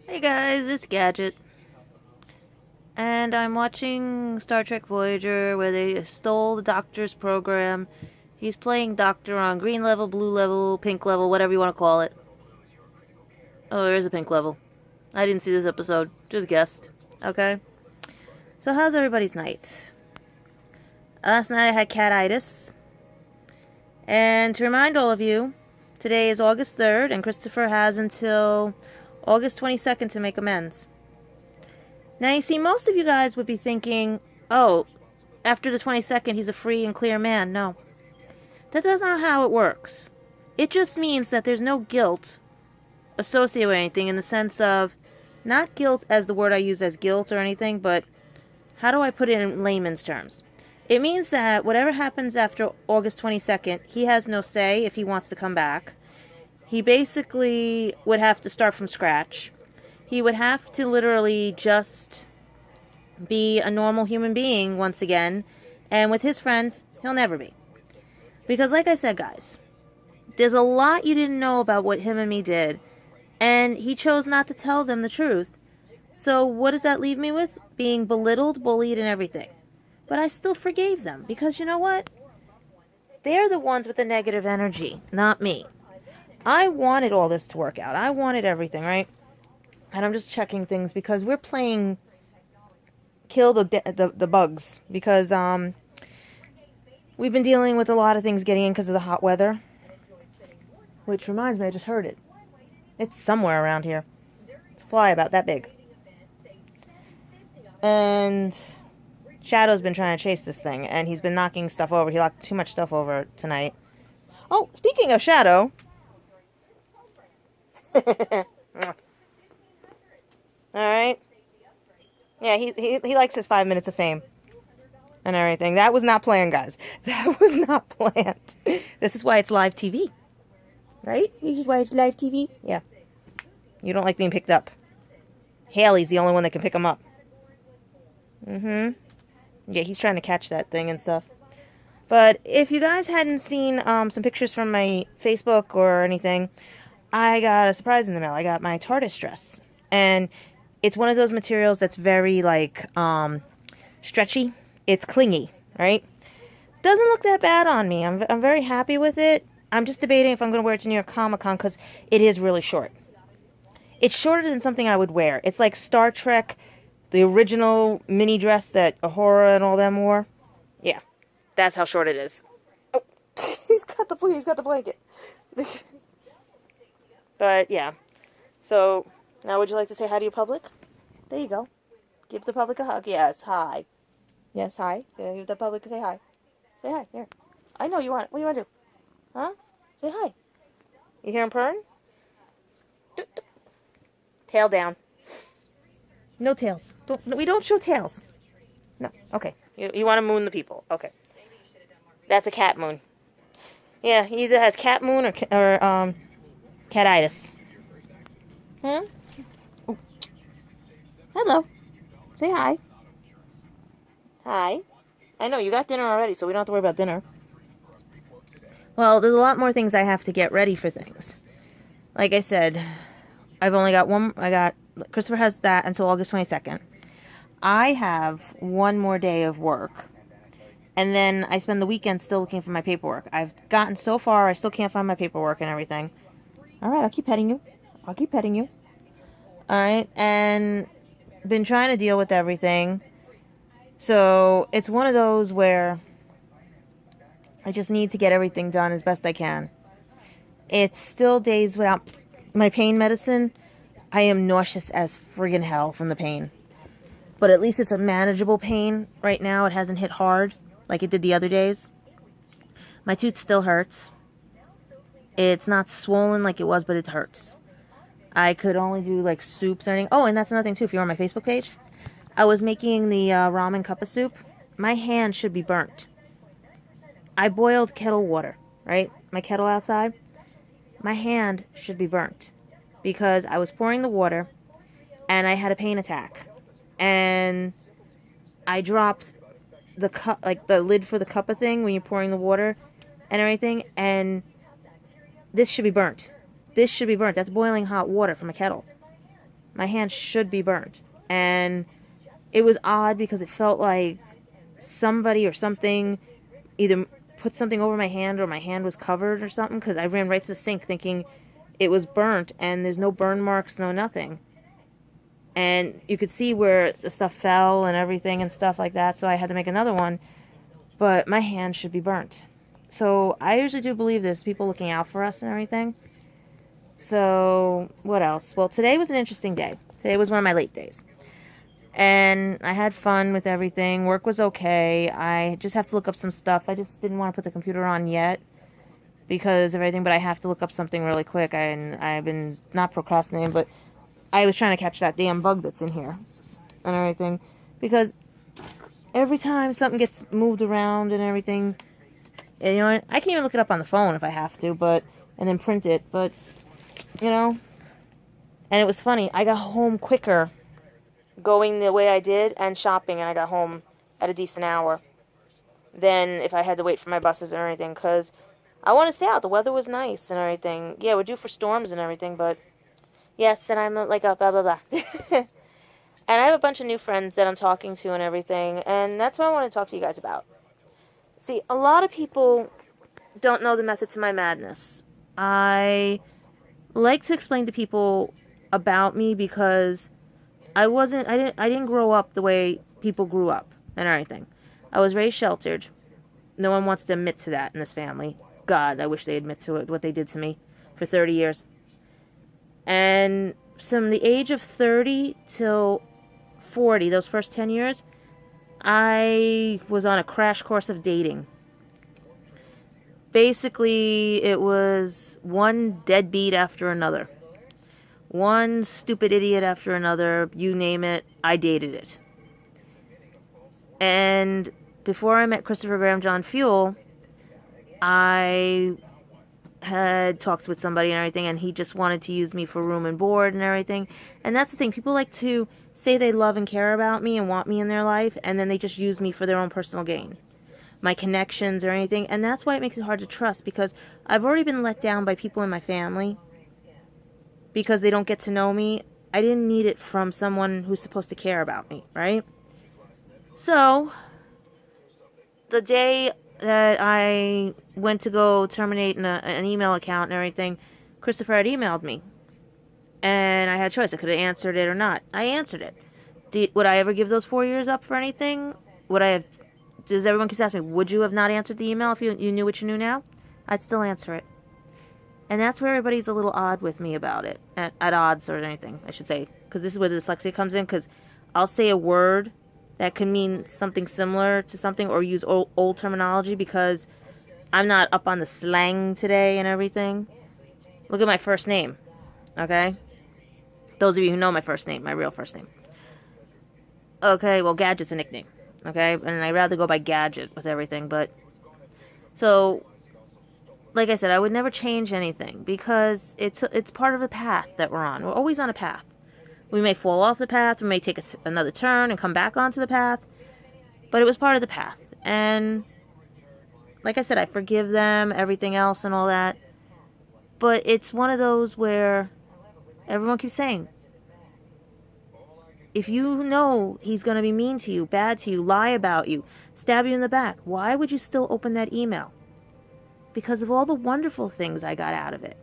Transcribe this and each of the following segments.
Hey guys, it's Gadget. And I'm watching Star Trek Voyager where they stole the Doctor's program. He's playing Doctor on green level, blue level, pink level, whatever you want to call it. Oh, there is a pink level. I didn't see this episode, just guessed. Okay? So, how's everybody's night? Last night I had catitis. And to remind all of you, today is August 3rd, and Christopher has until August 22nd to make amends. Now, you see, most of you guys would be thinking, oh, after the 22nd, he's a free and clear man. No. That's not how it works. It just means that there's no guilt associated with anything in the sense of, not guilt as the word I use as guilt or anything, but how do I put it in layman's terms? It means that whatever happens after August 22nd, he has no say if he wants to come back. He basically would have to start from scratch. He would have to literally just be a normal human being once again. And with his friends, he'll never be. Because like I said, guys, there's a lot you didn't know about what him and me did. And he chose not to tell them the truth. So what does that leave me with? Being belittled, bullied, and everything. But I still forgave them. Because you know what? They're the ones with the negative energy, not me. I wanted all this to work out. I wanted everything, right? And I'm just checking things because we're playing kill the bugs because we've been dealing with a lot of things getting in because of the hot weather. Which reminds me, I just heard it. It's somewhere around here. It's a fly about that big. And Shadow's been trying to chase this thing, and he's been knocking stuff over. He knocked too much stuff over tonight. Oh, speaking of Shadow. Alright. Yeah, he likes his 5 minutes of fame. And everything. That was not planned, guys. That was not planned. This is why it's live TV. Right? This is why it's live TV? Yeah. You don't like being picked up. Haley's the only one that can pick him up. Yeah, he's trying to catch that thing and stuff. But if you guys hadn't seen some pictures from my Facebook or anything, I got a surprise in the mail. I got my TARDIS dress. And it's one of those materials that's very, like, stretchy. It's clingy, right? Doesn't look that bad on me. I'm very happy with it. I'm just debating if I'm going to wear it to New York Comic Con because it is really short. It's shorter than something I would wear. It's like Star Trek, the original mini dress that Ahura and all them wore. Yeah, that's how short it is. Oh, he's got the blanket. But yeah, so now would you like to say hi to your public? There you go. Give the public a hug. Yes, hi. Yes, hi. Give the public say hi. Say hi. Here. I know you want. What do you want to do? Huh? Say hi. You hear him purring? Tail down. No tails. We don't show tails. No. Okay. You want to moon the people. Okay. That's a cat moon. Yeah, he either has cat moon or catitis. Huh? Oh. Hello. Say hi. Hi. I know, you got dinner already, so we don't have to worry about dinner. Well, there's a lot more things I have to get ready for things. Like I said, I've only got one. Christopher has that until August 22nd. I have one more day of work. And then I spend the weekend still looking for my paperwork. I've gotten so far, I still can't find my paperwork and everything. Alright, I'll keep petting you. Alright, and been trying to deal with everything. So, it's one of those where I just need to get everything done as best I can. It's still days without my pain medicine. I am nauseous as friggin' hell from the pain. But at least it's a manageable pain right now. It hasn't hit hard like it did the other days. My tooth still hurts. It's not swollen like it was, but it hurts. I could only do like soups or anything. Oh, and that's another thing too. If you're on my Facebook page, I was making the ramen cup of soup. My hand should be burnt. I boiled kettle water, right? My kettle outside. My hand should be burnt because I was pouring the water and I had a pain attack. And I dropped the cup, like the lid for the cup of thing when you're pouring the water and everything. And this should be burnt. This should be burnt. That's boiling hot water from a kettle. my hand should be burnt. And it was odd because it felt like somebody or something either put something over my hand or my hand was covered or something, because I ran right to the sink thinking it was burnt, and there's no burn marks, no nothing. And you could see where the stuff fell and everything and stuff like that, so I had to make another one. But my hand should be burnt. So I usually do believe there's people looking out for us and everything. So what else? Well, today was an interesting day. Today was one of my late days. And I had fun with everything. Work was okay. I just have to look up some stuff. I just didn't want to put the computer on yet because of everything, but I have to look up something really quick. I've been not procrastinating, but I was trying to catch that damn bug that's in here and everything, because every time something gets moved around and everything, and, you know, I can even look it up on the phone if I have to, and then print it, but, you know, and it was funny. I got home quicker going the way I did and shopping, and I got home at a decent hour than if I had to wait for my buses and everything, because I want to stay out. The weather was nice and everything. Yeah, we're due for storms and everything, but yes, and I'm like a blah, blah, blah. And I have a bunch of new friends that I'm talking to and everything, and that's what I want to talk to you guys about. See, a lot of people don't know the method to my madness. I like to explain to people about me because I didn't grow up the way people grew up and everything. I was raised sheltered. No one wants to admit to that in this family. God, I wish they admit to it, what they did to me for 30 years. And from the age of 30 till 40, those first 10 years, I was on a crash course of dating. Basically, it was one deadbeat after another. One stupid idiot after another, you name it, I dated it. And before I met Christopher Graham John Fuel, I had talked with somebody and everything, and he just wanted to use me for room and board and everything. And that's the thing. People like to say they love and care about me and want me in their life, and then they just use me for their own personal gain. My connections or anything. And that's why it makes it hard to trust, because I've already been let down by people in my family because they don't get to know me. I didn't need it from someone who's supposed to care about me, right? So, the day that I went to go terminate an email account and everything, Christopher had emailed me. And I had a choice. I could have answered it or not. I answered it. Would I ever give those 4 years up for anything? Would I have... Does everyone keep asking me, would you have not answered the email if you knew what you knew now? I'd still answer it. And that's where everybody's a little odd with me about it. At odds or anything, I should say. Because this is where the dyslexia comes in. Because I'll say a word that could mean something similar to something, or use old terminology because I'm not up on the slang today and everything. Look at my first name, okay? Those of you who know my first name, my real first name. Okay, well, Gadget's a nickname, okay? And I'd rather go by Gadget with everything, but... So, like I said, I would never change anything because it's part of the path that we're on. We're always on a path. We may fall off the path, we may take another turn and come back onto the path, but it was part of the path. And like I said, I forgive them, everything else and all that. But it's one of those where everyone keeps saying, if you know he's going to be mean to you, bad to you, lie about you, stab you in the back, why would you still open that email? Because of all the wonderful things I got out of it.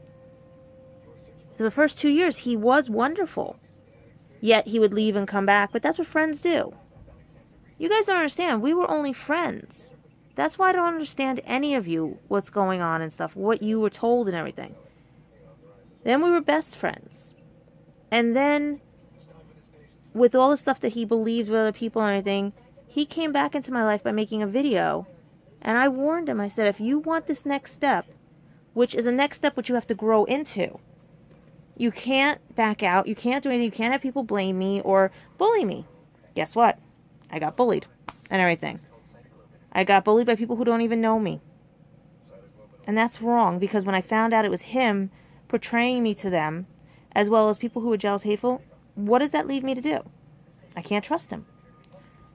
So the first 2 years, he was wonderful. Yet he would leave and come back, but that's what friends do. You guys don't understand. We were only friends. That's why I don't understand any of you, what's going on and stuff, what you were told and everything. Then we were best friends. And then, with all the stuff that he believed with other people and everything, he came back into my life by making a video. And I warned him. I said, if you want this next step, which is a next step which you have to grow into, you can't back out. You can't do anything. You can't have people blame me or bully me. Guess what? I got bullied and everything. I got bullied by people who don't even know me. And that's wrong, because when I found out it was him portraying me to them, as well as people who were jealous, hateful, what does that leave me to do? I can't trust him.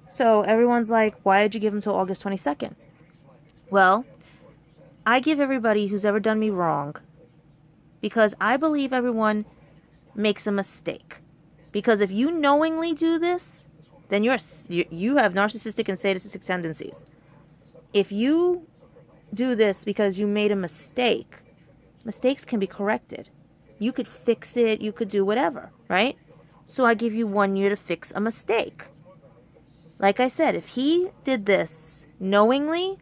So everyone's like, why did you give him till August 22nd? Well, I give everybody who's ever done me wrong, because I believe everyone makes a mistake. Because if you knowingly do this, then you have narcissistic and sadistic tendencies. If you do this because you made a mistake, mistakes can be corrected. You could fix it, you could do whatever, right? So I give you 1 year to fix a mistake. Like I said, if he did this knowingly,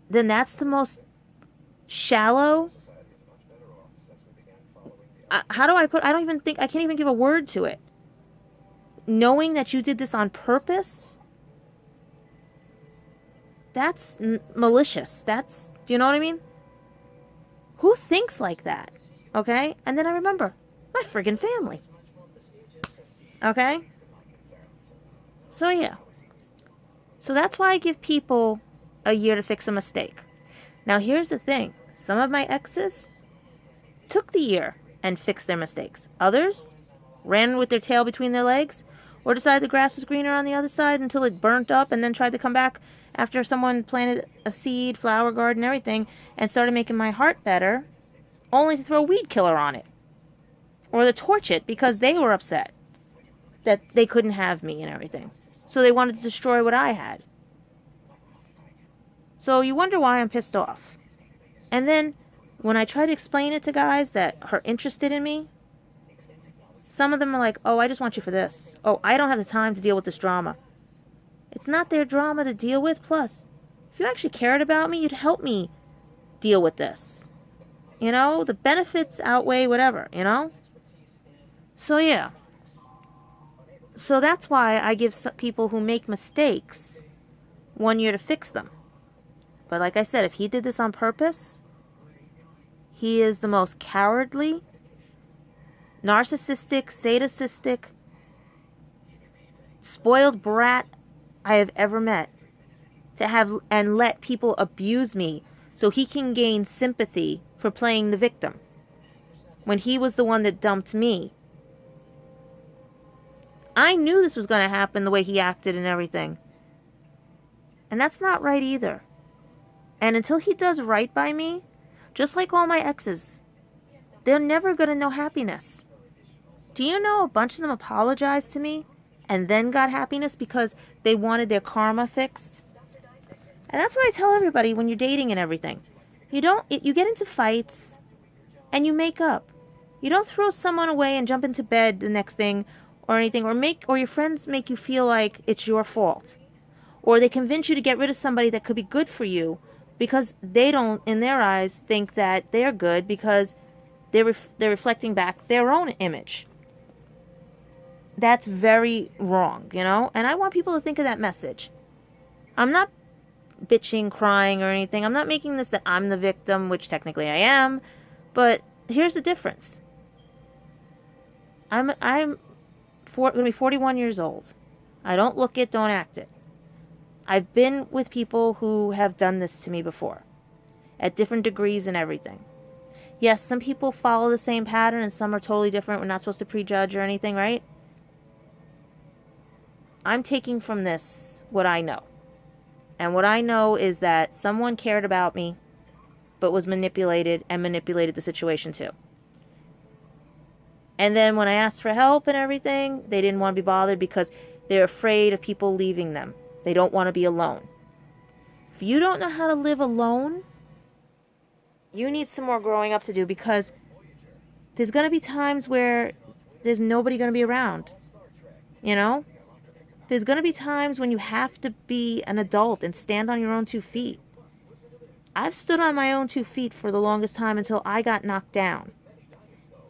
then that's the most shallow. How do I put, I can't even give a word to it. Knowing that you did this on purpose, that's malicious. That's, do you know what I mean? Who thinks like that? Okay? And then I remember, my friggin' family. Okay? So yeah. So that's why I give people a year to fix a mistake. Now here's the thing. Some of my exes took the year and fixed their mistakes. Others ran with their tail between their legs or decided the grass was greener on the other side until it burnt up and then tried to come back after someone planted a seed, flower garden, everything, and started making my heart better, only to throw a weed killer on it. Or to torch it because they were upset that they couldn't have me and everything. So they wanted to destroy what I had. So you wonder why I'm pissed off. And then when I try to explain it to guys that are interested in me, some of them are like, oh, I just want you for this. Oh, I don't have the time to deal with this drama. It's not their drama to deal with. Plus, if you actually cared about me, you'd help me deal with this. You know, the benefits outweigh whatever, you know? So yeah. So that's why I give some people who make mistakes 1 year to fix them. But like I said, if he did this on purpose, he is the most cowardly, narcissistic, sadistic, spoiled brat I have ever met. To have and let people abuse me so he can gain sympathy for playing the victim, when he was the one that dumped me. I knew this was going to happen the way he acted and everything. And that's not right either. And until he does right by me, just like all my exes, they're never going to know happiness. Do you know a bunch of them apologized to me and then got happiness because they wanted their karma fixed? And that's what I tell everybody when you're dating and everything. You get into fights and you make up. You don't throw someone away and jump into bed the next thing or anything, or your friends make you feel like it's your fault. Or they convince you to get rid of somebody that could be good for you because they don't, in their eyes, think that they're good because they're reflecting back their own image. That's very wrong, you know? And I want people to think of that message. I'm not bitching, crying, or anything. I'm not making this that I'm the victim, which technically I am. But here's the difference. I'm going to be 41 years old. I don't look it, don't act it. I've been with people who have done this to me before, at different degrees and everything. Yes, some people follow the same pattern and some are totally different. We're not supposed to prejudge or anything, right? I'm taking from this what I know. And what I know is that someone cared about me, but was manipulated and manipulated the situation too. And then when I asked for help and everything, they didn't want to be bothered because they're afraid of people leaving them. They don't want to be alone. If you don't know how to live alone, you need some more growing up to do, because there's going to be times where there's nobody going to be around. You know? There's going to be times when you have to be an adult and stand on your own 2 feet. I've stood on my own 2 feet for the longest time until I got knocked down.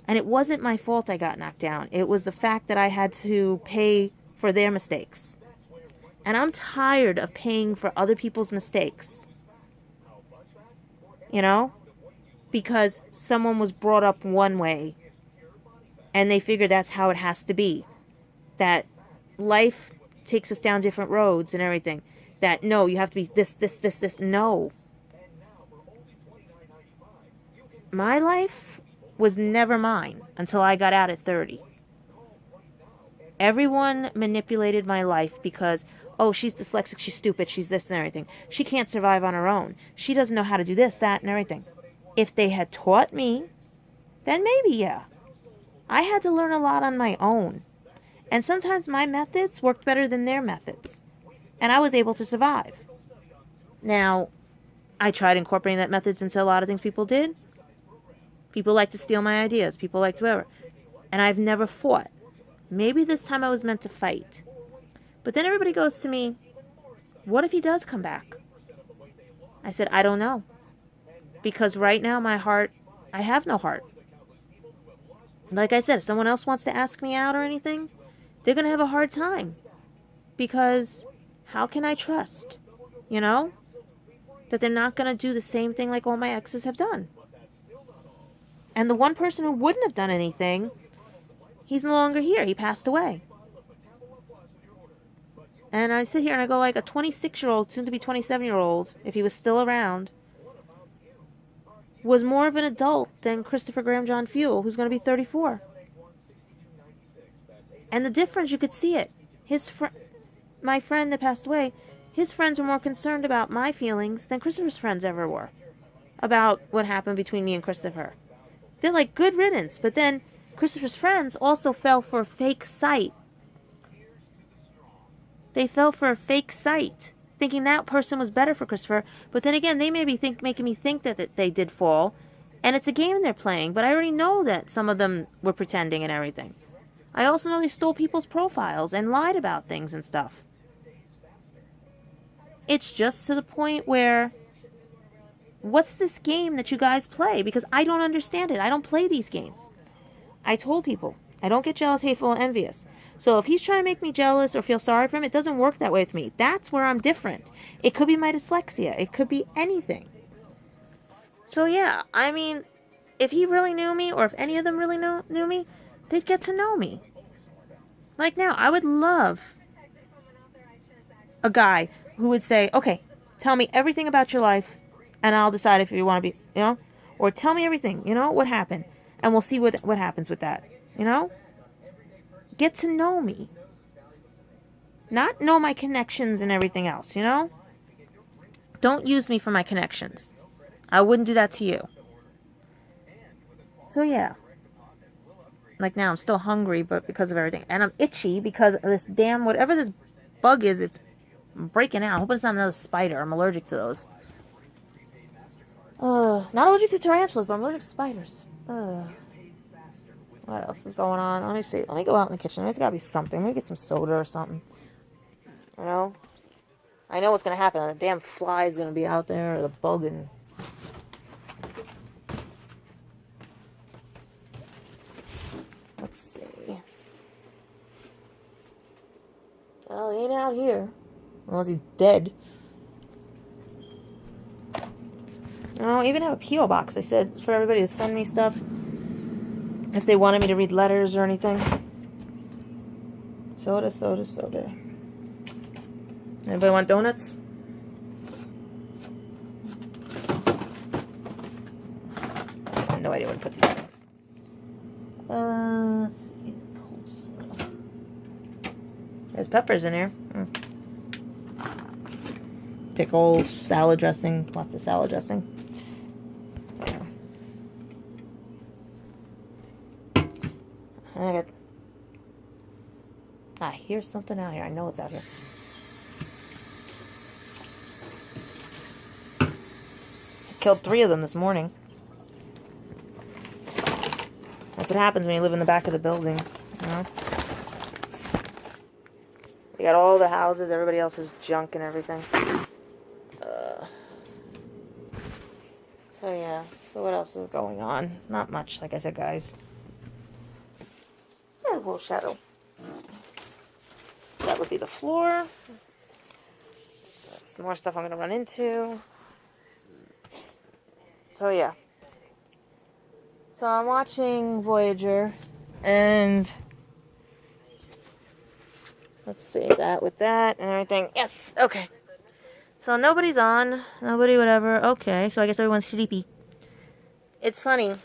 And it wasn't my fault I got knocked down. It was the fact that I had to pay for their mistakes. And I'm tired of paying for other people's mistakes. You know? Because someone was brought up one way and they figure that's how it has to be. That life takes us down different roads and everything. That, no, you have to be this. No. My life was never mine until I got out at 30. Everyone manipulated my life because, oh, she's dyslexic, she's stupid, she's this and everything. She can't survive on her own. She doesn't know how to do this, that, and everything. If they had taught me, then maybe, yeah. I had to learn a lot on my own. And sometimes my methods worked better than their methods. And I was able to survive. Now, I tried incorporating that methods into a lot of things people did. People like to steal my ideas. People like to whatever. And I've never fought. Maybe this time I was meant to fight. But then everybody goes to me, what if he does come back? I said, I don't know. Because right now my heart, I have no heart. Like I said, if someone else wants to ask me out or anything, they're going to have a hard time. Because how can I trust, you know, that they're not going to do the same thing like all my exes have done? And the one person who wouldn't have done anything, he's no longer here. He passed away. And I sit here and I go like a 26-year-old, soon to be 27-year-old, if he was still around, was more of an adult than Christopher Graham John Fuel, who's going to be 34. And the difference, you could see it. My friend that passed away, his friends were more concerned about my feelings than Christopher's friends ever were about what happened between me and Christopher. They're like, good riddance. But then Christopher's friends also fell for a fake site. They fell for a fake site, thinking that person was better for Christopher. But then again, they may be making me think that they did fall. And it's a game they're playing. But I already know that some of them were pretending and everything. I also know they stole people's profiles and lied about things and stuff. It's just to the point where, what's this game that you guys play? Because I don't understand it. I don't play these games. I told people, I don't get jealous, hateful, and envious. So if he's trying to make me jealous or feel sorry for him, it doesn't work that way with me. That's where I'm different. It could be my dyslexia. It could be anything. So yeah, I mean, if he really knew me, or if any of them really knew me, they'd get to know me. Like now, I would love a guy who would say, okay, tell me everything about your life, and I'll decide if you want to be, you know, or tell me everything, you know, what happened, and we'll see what happens with that, you know? Get to know me. Not know my connections and everything else, you know? Don't use me for my connections. I wouldn't do that to you. So yeah. Like now, I'm still hungry, but because of everything. And I'm itchy because of this damn, whatever this bug is, it's breaking out. I hope it's not another spider. I'm allergic to those. Not allergic to tarantulas, but I'm allergic to spiders. What else is going on? Let me see. Let me go out in the kitchen. There's got to be something. Let me get some soda or something. You know? I know what's going to happen. A damn fly is going to be out there, or the bug, and... Let's see. Well, he ain't out here. Unless he's dead. I even have a P.O. box. They said for everybody to send me stuff if they wanted me to read letters or anything. Soda. Anybody want donuts? I have no idea where to put these things. Let's see. Coleslaw. There's peppers in here. Pickles, salad dressing, lots of salad dressing. I hear something out here. I know it's out here. I killed 3 of them this morning. That's what happens when you live in the back of the building, you know? You got all the houses, everybody else's junk and everything. So yeah, so what else is going on? Not much, like I said, guys. Yeah, a little shadow. That would be the floor. More stuff I'm going to run into. So yeah. So I'm watching Voyager, and let's see that with that and everything. Yes, okay. So nobody's on, nobody whatever. Okay, so I guess everyone's sleepy. It's funny.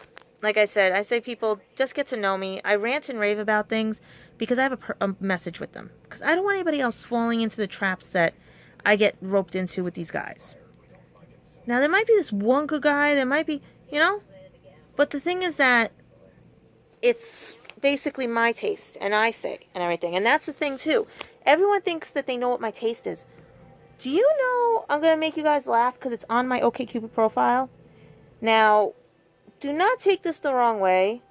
Like I said, I say people just get to know me. I rant and rave about things because I have a message with them. Because I don't want anybody else falling into the traps that I get roped into with these guys. Now, there might be this one good guy. There might be, you know. But the thing is that it's basically my taste, and I say, and everything. And that's the thing, too. Everyone thinks that they know what my taste is. Do you know, I'm going to make you guys laugh because it's on my OkCupid profile. Now, do not take this the wrong way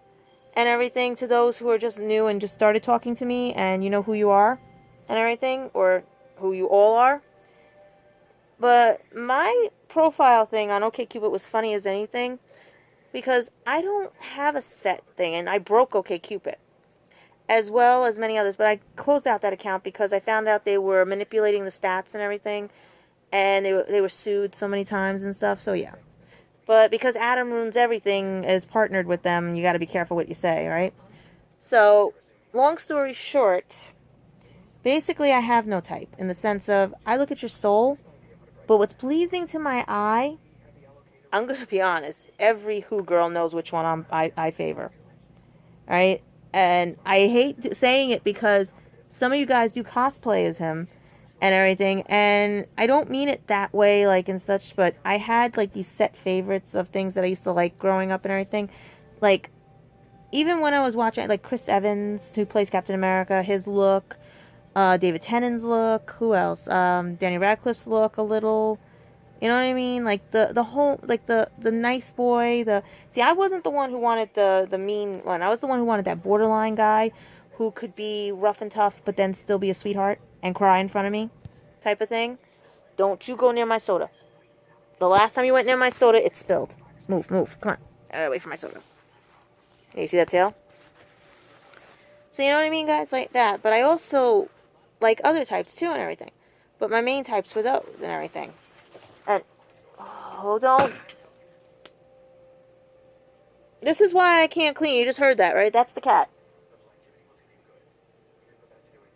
and everything to those who are just new and just started talking to me and you know who you are and everything, or who you all are. But my profile thing on OkCupid was funny as anything because I don't have a set thing, and I broke OkCupid as well as many others, but I closed out that account because I found out they were manipulating the stats and everything, and they were sued so many times and stuff, so yeah. But because Adam Ruins Everything is partnered with them, you got to be careful what you say, right? So, long story short, basically I have no type in the sense of I look at your soul, but what's pleasing to my eye, I'm going to be honest, every Who girl knows which one I favor. Alright? And I hate saying it because some of you guys do cosplay as him and everything, and I don't mean it that way, like, and such, but I had, like, these set favorites of things that I used to like growing up and everything. Like, even when I was watching, like, Chris Evans, who plays Captain America, his look, David Tennant's look, who else? Danny Radcliffe's look a little, you know what I mean? Like, the whole, like, the nice boy, see, I wasn't the one who wanted the mean one. I was the one who wanted that borderline guy who could be rough and tough, but then still be a sweetheart and cry in front of me, type of thing. Don't you go near my soda. The last time you went near my soda, it spilled. Move, move, come on. Wait for my soda. You see that tail? So you know what I mean, guys? Like that. But I also like other types, too, and everything. But my main types were those and everything. And, hold on. This is why I can't clean. You just heard that, right? That's the cat.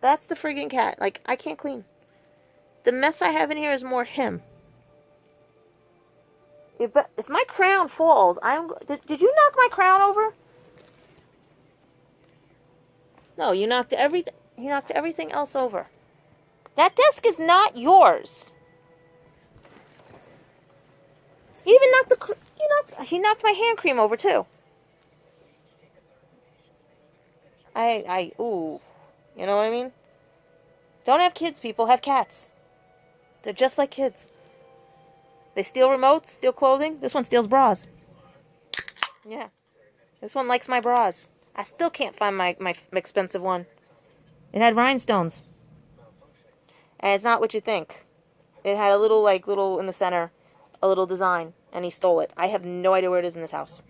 That's the friggin' cat. Like, I can't clean. The mess I have in here is more him. If my crown falls, did you knock my crown over? No, you knocked everything else over. That desk is not yours. He even he knocked my hand cream over too. Ooh. You know what I mean? Don't have kids, people. Have cats. They're just like kids. They steal remotes, steal clothing. This one steals bras. Yeah. This one likes my bras. I still can't find my expensive one. It had rhinestones. And it's not what you think. It had a little in the center, a little design, and he stole it. I have no idea where it is in this house.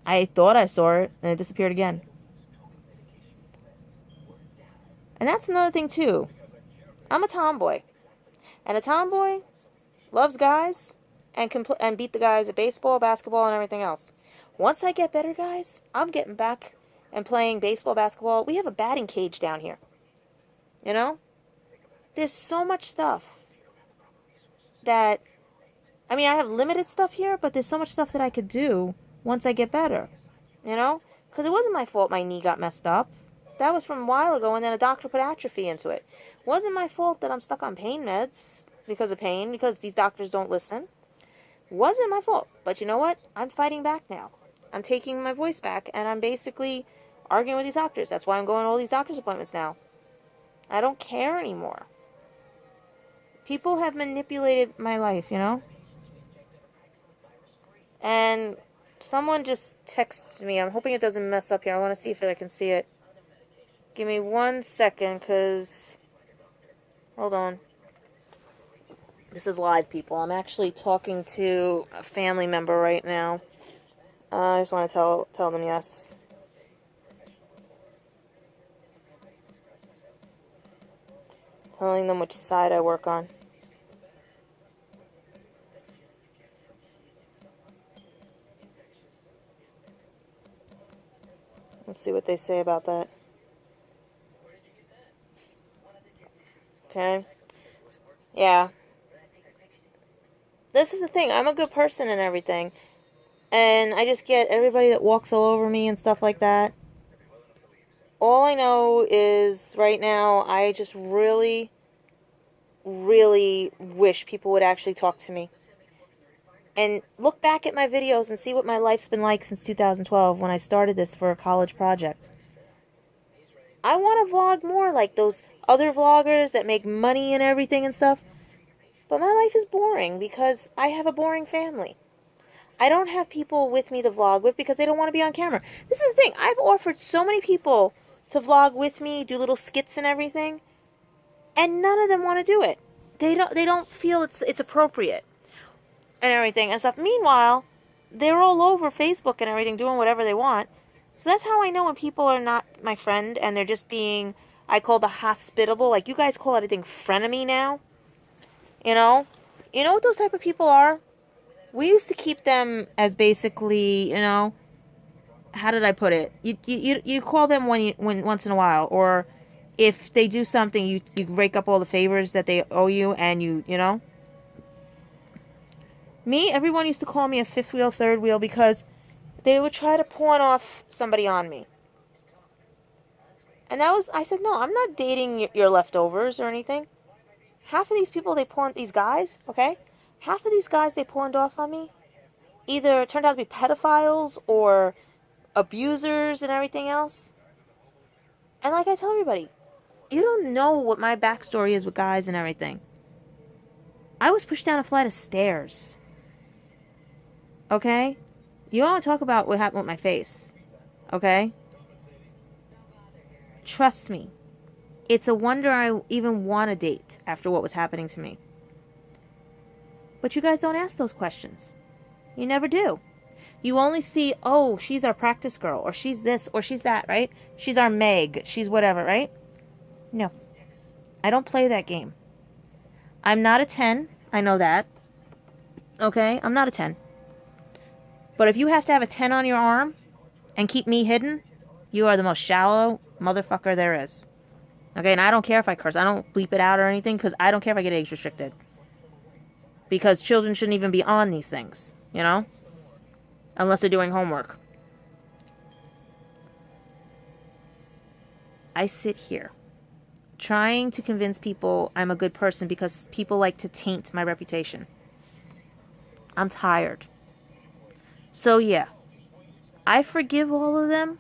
I thought I saw it, and it disappeared again. And that's another thing, too. I'm a tomboy. And a tomboy loves guys and beat the guys at baseball, basketball, and everything else. Once I get better, guys, I'm getting back and playing baseball, basketball. We have a batting cage down here. You know? There's so much stuff that... I mean, I have limited stuff here, but there's so much stuff that I could do once I get better. You know? Because it wasn't my fault my knee got messed up. That was from a while ago, and then a doctor put atrophy into it. It wasn't my fault that I'm stuck on pain meds because of pain, because these doctors don't listen. It wasn't my fault. But you know what? I'm fighting back now. I'm taking my voice back, and I'm basically arguing with these doctors. That's why I'm going to all these doctor's appointments now. I don't care anymore. People have manipulated my life, you know? And someone just texted me. I'm hoping it doesn't mess up here. I want to see if I can see it. Give me 1 second, because... Hold on. This is live, people. I'm actually talking to a family member right now. I just want to tell them yes. Telling them which side I work on. Let's see what they say about that. Okay. Yeah. This is the thing. I'm a good person and everything. And I just get everybody that walks all over me and stuff like that. All I know is right now I just really, really wish people would actually talk to me. And look back at my videos and see what my life's been like since 2012 when I started this for a college project. I want to vlog more like those other vloggers that make money and everything and stuff. But my life is boring because I have a boring family. I don't have people with me to vlog with because they don't want to be on camera. This is the thing. I've offered so many people to vlog with me, do little skits and everything, and none of them want to do it. They don't feel it's appropriate and everything and stuff. Meanwhile, they're all over Facebook and everything doing whatever they want. So that's how I know when people are not my friend and they're just being, I call the hospitable. Like you guys call everything frenemy now. You know what those type of people are? We used to keep them as basically, how did I put it? You call them when once in a while, or if they do something, you rake up all the favors that they owe you, and you know. Me, everyone used to call me a fifth wheel, third wheel, because they would try to pawn off somebody on me. And I said, no, I'm not dating your leftovers or anything. Half of these people these guys, okay? Half of these guys they pawned off on me either turned out to be pedophiles or abusers and everything else. And like I tell everybody, you don't know what my backstory is with guys and everything. I was pushed down a flight of stairs. Okay? You don't want to talk about what happened with my face. Okay? Trust me. It's a wonder I even want to date after what was happening to me. But you guys don't ask those questions. You never do. You only see, oh, she's our practice girl, or she's this, or she's that, right? She's our Meg, she's whatever, right? No. I don't play that game. I'm not a 10. I know that. Okay? I'm not a 10. But if you have to have a 10 on your arm and keep me hidden, you are the most shallow motherfucker there is. Okay? And I don't care if I curse. I don't bleep it out or anything because I don't care if I get age restricted. Because children shouldn't even be on these things, unless they're doing homework. I sit here trying to convince people I'm a good person because people like to taint my reputation. I'm tired. So yeah, I forgive all of them,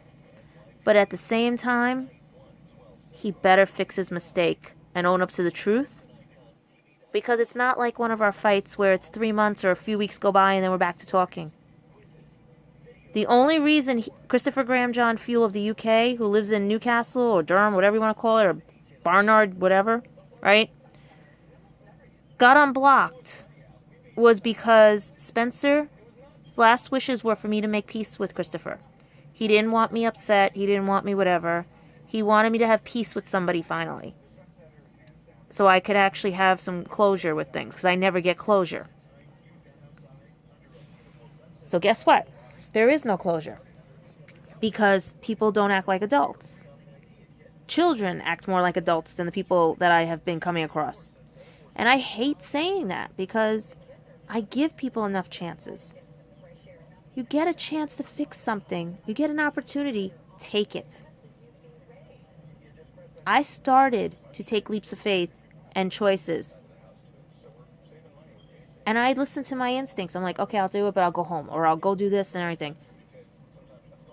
but at the same time, he better fix his mistake and own up to the truth. Because it's not like one of our fights where it's 3 months or a few weeks go by and then we're back to talking. The only reason Christopher Graham John Fuel of the UK, who lives in Newcastle or Durham, whatever you want to call it, or Barnard, whatever, right, got unblocked was because Spencer's last wishes were for me to make peace with Christopher. He didn't want me upset. He didn't want me whatever. He wanted me to have peace with somebody finally. So I could actually have some closure with things, because I never get closure. So guess what? There is no closure. Because people don't act like adults. Children act more like adults than the people that I have been coming across. And I hate saying that, because I give people enough chances. You get a chance to fix something. You get an opportunity. Take it. I started to take leaps of faith and choices. And I listened to my instincts. I'm like, okay, I'll do it, but I'll go home. Or I'll go do this and everything.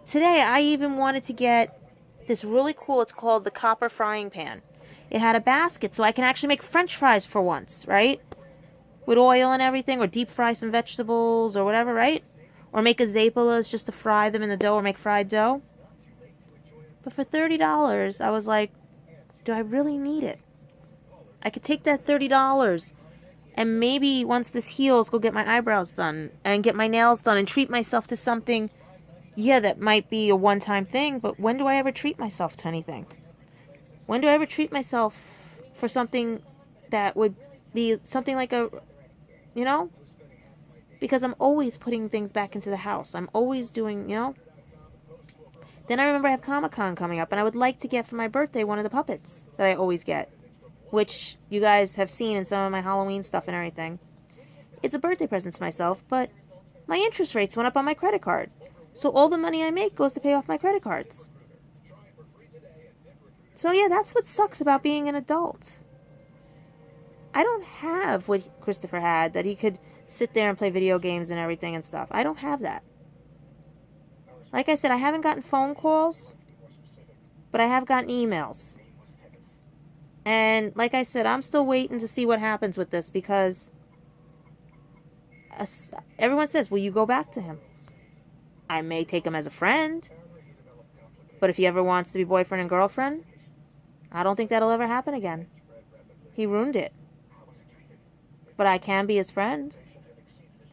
Today, I even wanted to get this really cool, it's called the copper frying pan. It had a basket, so I can actually make French fries for once, right? With oil and everything, or deep fry some vegetables, or whatever, right? Or make a zapalas just to fry them in the dough, or make fried dough. But for $30, I was like, do I really need it? I could take that $30 and maybe once this heals, go get my eyebrows done and get my nails done and treat myself to something. Yeah, that might be a one-time thing, but when do I ever treat myself to anything? When do I ever treat myself for something that would be something like because I'm always putting things back into the house. I'm always doing, Then I remember I have Comic-Con coming up, and I would like to get for my birthday one of the puppets that I always get, which you guys have seen in some of my Halloween stuff and everything. It's a birthday present to myself, but my interest rates went up on my credit card. So all the money I make goes to pay off my credit cards. So yeah, that's what sucks about being an adult. I don't have what Christopher had, that he could sit there and play video games and everything and stuff. I don't have that. Like I said, I haven't gotten phone calls, But I have gotten emails. And like I said, I'm still waiting to see what happens with this because everyone says, will you go back to him? I may take him as a friend. But if he ever wants to be boyfriend and girlfriend, I don't think that'll ever happen again. He ruined it. But I can be his friend.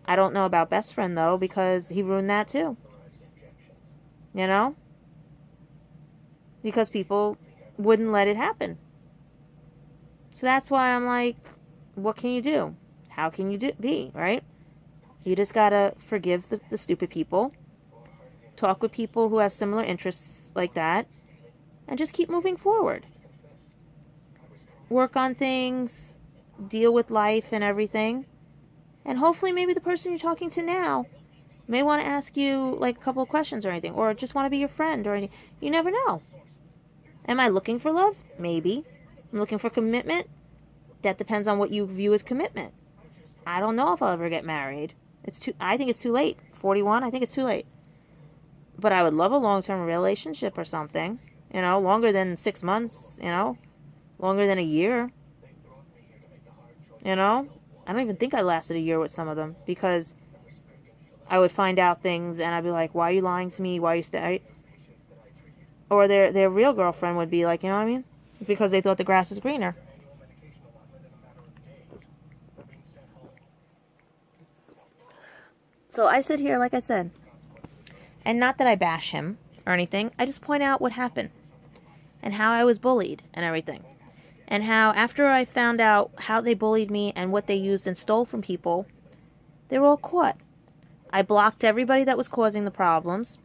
I don't know about best friend, though, because he ruined that, too. You know? Because people wouldn't let it happen. So that's why I'm like, what can you do? How can you be, right? You just gotta forgive the stupid people. Talk with people who have similar interests like that. And just keep moving forward. Work on things. Deal with life and everything. And hopefully maybe the person you're talking to now may want to ask you like a couple of questions or anything. Or just want to be your friend or anything. You never know. Am I looking for love? Maybe. I'm looking for commitment. That depends on what you view as commitment. I don't know if I'll ever get married. I think it's too late. 41, I think it's too late. But I would love a long-term relationship or something. You know, longer than 6 months, you know. Longer than a year. You know. I don't even think I lasted a year with some of them. Because I would find out things and I'd be like, why are you lying to me? Why are you staying? Or their real girlfriend would be like, you know what I mean? Because they thought the grass was greener. So I sit here, like I said, and not that I bash him or anything. I just point out what happened and how I was bullied and everything. And how after I found out how they bullied me and what they used and stole from people, they were all caught. I blocked everybody that was causing the problems.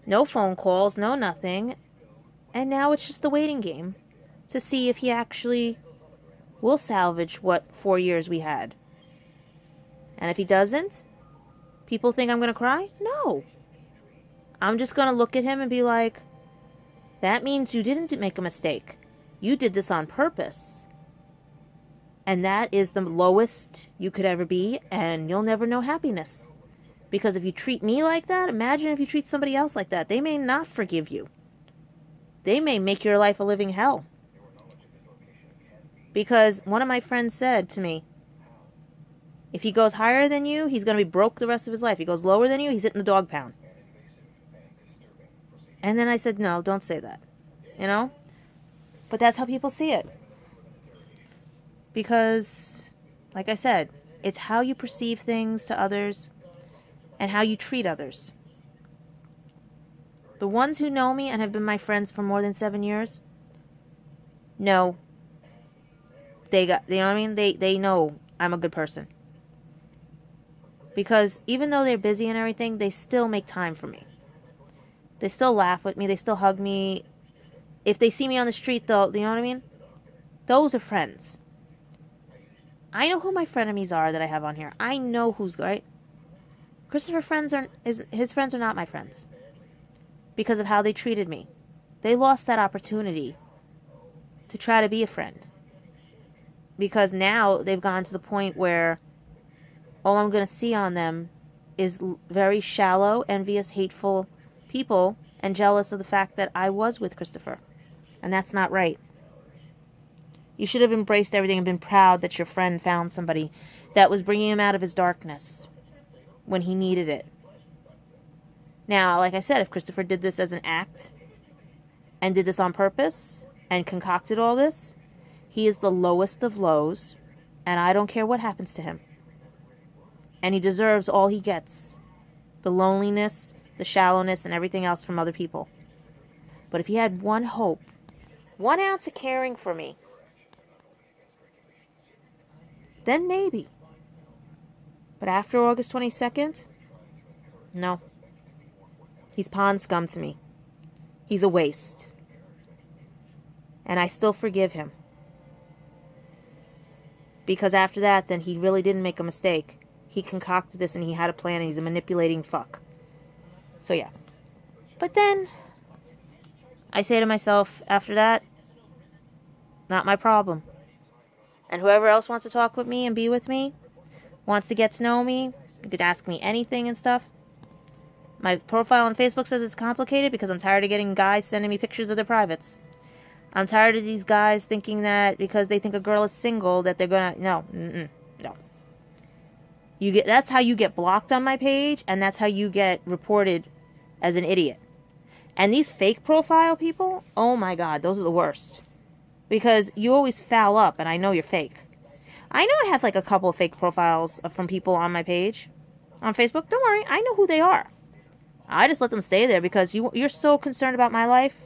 No phone calls, no nothing. And now it's just the waiting game to see if he actually will salvage what 4 years we had. And if he doesn't, people think I'm going to cry? No. I'm just going to look at him and be like, that means you didn't make a mistake. You did this on purpose. And that is the lowest you could ever be, and you'll never know happiness. Because if you treat me like that, imagine if you treat somebody else like that. They may not forgive you. They may make your life a living hell. Because one of my friends said to me, if he goes higher than you, he's going to be broke the rest of his life. If he goes lower than you, he's hitting the dog pound. And then I said, no, don't say that. You know? But that's how people see it. Because, like I said, it's how you perceive things to others and how you treat others. The ones who know me and have been my friends for more than 7 years, know you know what I mean? They know I'm a good person. Because even though they're busy and everything, they still make time for me. They still laugh with me. They still hug me. If they see me on the street, though, you know what I mean? Those are friends. I know who my frenemies are that I have on here. I know who's right. Christopher's friends are not my friends. Because of how they treated me. They lost that opportunity to try to be a friend. Because now they've gone to the point where all I'm going to see on them is very shallow, envious, hateful people and jealous of the fact that I was with Christopher. And that's not right. You should have embraced everything and been proud that your friend found somebody that was bringing him out of his darkness when he needed it. Now, like I said, if Christopher did this as an act and did this on purpose and concocted all this, he is the lowest of lows, and I don't care what happens to him. And he deserves all he gets. The loneliness, the shallowness, and everything else from other people. But if he had one hope, 1 ounce of caring for me, then maybe. But after August 22nd, no. He's pond scum to me. He's a waste. And I still forgive him. Because after that, then he really didn't make a mistake. He concocted this and he had a plan and he's a manipulating fuck. So yeah. But then, I say to myself, after that, not my problem. And whoever else wants to talk with me and be with me, wants to get to know me, you could ask me anything and stuff, My profile on Facebook says it's complicated because I'm tired of getting guys sending me pictures of their privates. I'm tired of these guys thinking that because they think a girl is single that they're gonna... No. No. That's how you get blocked on my page, and that's how you get reported as an idiot. And these fake profile people, oh my god, those are the worst. Because you always foul up, and I know you're fake. I know I have like a couple of fake profiles from people on my page on Facebook. Don't worry, I know who they are. I just let them stay there because you're so concerned about my life.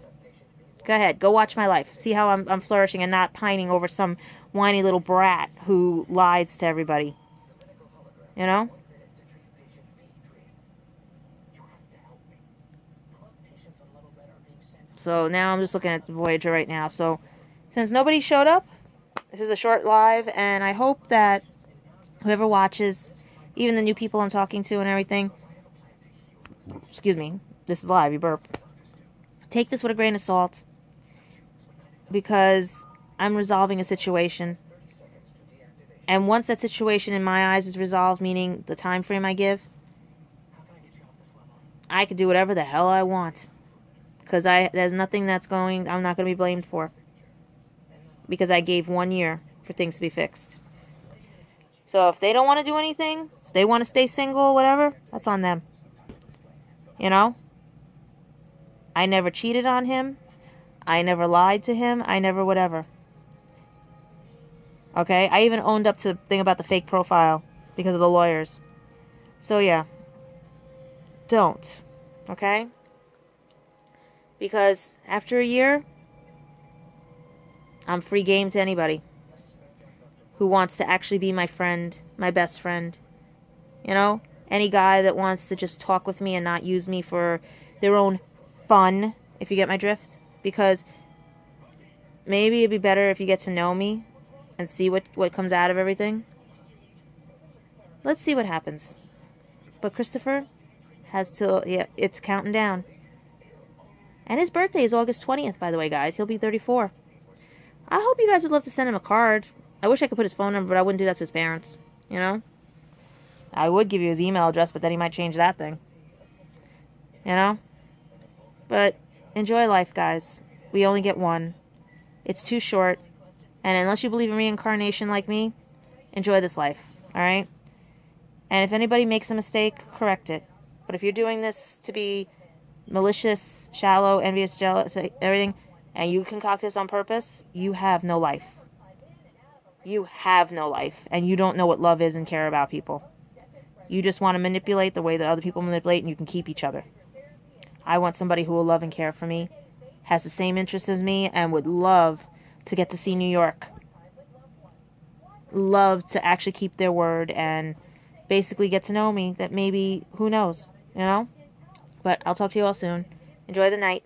Go ahead, go watch my life. See how I'm flourishing and not pining over some whiny little brat who lies to everybody. You know? So now I'm just looking at Voyager right now. So since nobody showed up, this is a short live, and I hope that whoever watches, even the new people I'm talking to and everything, excuse me, this is live, you burp, take this with a grain of salt, because I'm resolving a situation. And once that situation in my eyes is resolved, meaning the time frame I give, I could do whatever the hell I want. Because there's nothing I'm not going to be blamed for. Because I gave 1 year for things to be fixed. So if they don't want to do anything, if they want to stay single, whatever, that's on them. You know? I never cheated on him. I never lied to him. I never whatever. Okay? I even owned up to the thing about the fake profile because of the lawyers. So yeah. Don't. Okay? Because after a year, I'm free game to anybody who wants to actually be my friend, my best friend. You know? Any guy that wants to just talk with me and not use me for their own fun, if you get my drift. Because maybe it'd be better if you get to know me and see what comes out of everything. Let's see what happens. But Christopher has to... Yeah, it's counting down. And his birthday is August 20th, by the way, guys. He'll be 34. I hope you guys would love to send him a card. I wish I could put his phone number, but I wouldn't do that to his parents. You know? I would give you his email address, but then he might change that thing. You know? But enjoy life, guys. We only get one. It's too short. And unless you believe in reincarnation like me, enjoy this life. Alright? And if anybody makes a mistake, correct it. But if you're doing this to be malicious, shallow, envious, jealous, everything, and you concoct this on purpose, you have no life. You have no life. And you don't know what love is and care about people. You just want to manipulate the way that other people manipulate, and you can keep each other. I want somebody who will love and care for me, has the same interests as me, and would love to get to see New York. Love to actually keep their word and basically get to know me, that maybe, who knows, you know? But I'll talk to you all soon. Enjoy the night.